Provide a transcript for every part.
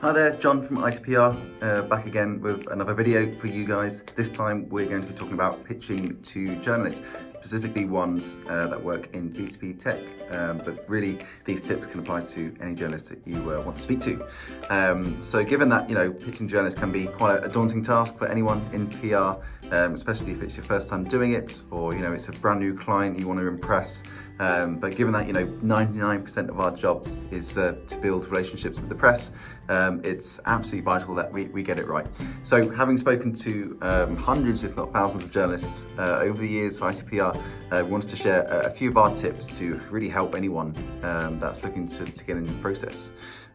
Hi there, John from ITPR, back again with another video for you guys. This time we're going to be talking about pitching to journalists, specifically ones that work in B2B tech, but really these tips can apply to any journalist that you want to speak to. So given that, pitching journalists can be quite a daunting task for anyone in PR, especially if it's your first time doing it, or it's a brand new client you want to impress. But given that 99% of our jobs is to build relationships with the press, it's absolutely vital that we get it right. So having spoken to hundreds, if not thousands of journalists over the years for ITPR, we wanted to share a few of our tips to really help anyone that's looking to get in the process.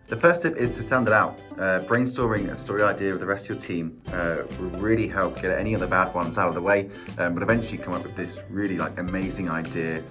The first tip is to stand it out. Brainstorming a story idea with the rest of your team will really help get any of the bad ones out of the way, but eventually come up with this really amazing idea,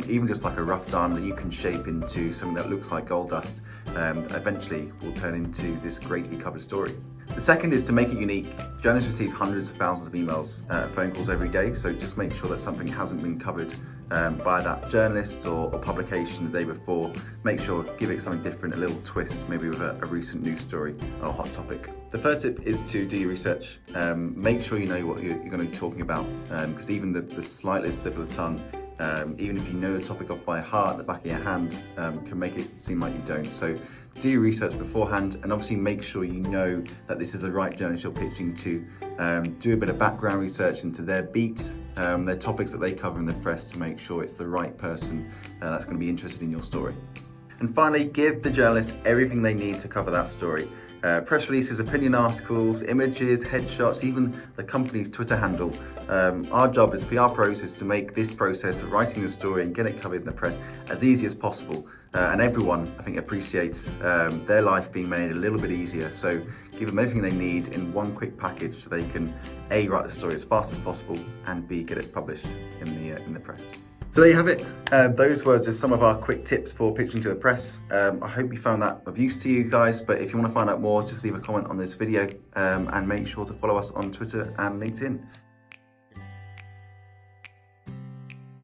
even just like a rough diamond that you can shape into something that looks like gold dust. Eventually will turn into this greatly covered story. The second is to make it unique. Journalists receive hundreds of thousands of emails, phone calls every day, so just make sure that something hasn't been covered by that journalist or publication the day before. Make sure, give it something different, a little twist, maybe with a recent news story or a hot topic. The third tip is to do your research. Make sure you know what you're going to be talking about, because even the slightest slip of the tongue, even if you know the topic off by heart, the back of your hand, can make it seem like you don't. So do your research beforehand, and obviously make sure you know that this is the right journalist you're pitching to. Do a bit of background research into their beat, their topics that they cover in the press, to make sure it's the right person that's going to be interested in your story. And finally, give the journalist everything they need to cover that story. Press releases, opinion articles, images, headshots, even the company's Twitter handle. Our job as PR pros is to make this process of writing the story and get it covered in the press as easy as possible. And everyone, I think, appreciates their life being made a little bit easier. So give them everything they need in one quick package so they can A, write the story as fast as possible, and B, get it published in the press. So there you have it. Those were just some of our quick tips for pitching to the press. I hope you found that of use to you guys, but if you want to find out more, just leave a comment on this video and make sure to follow us on Twitter and LinkedIn.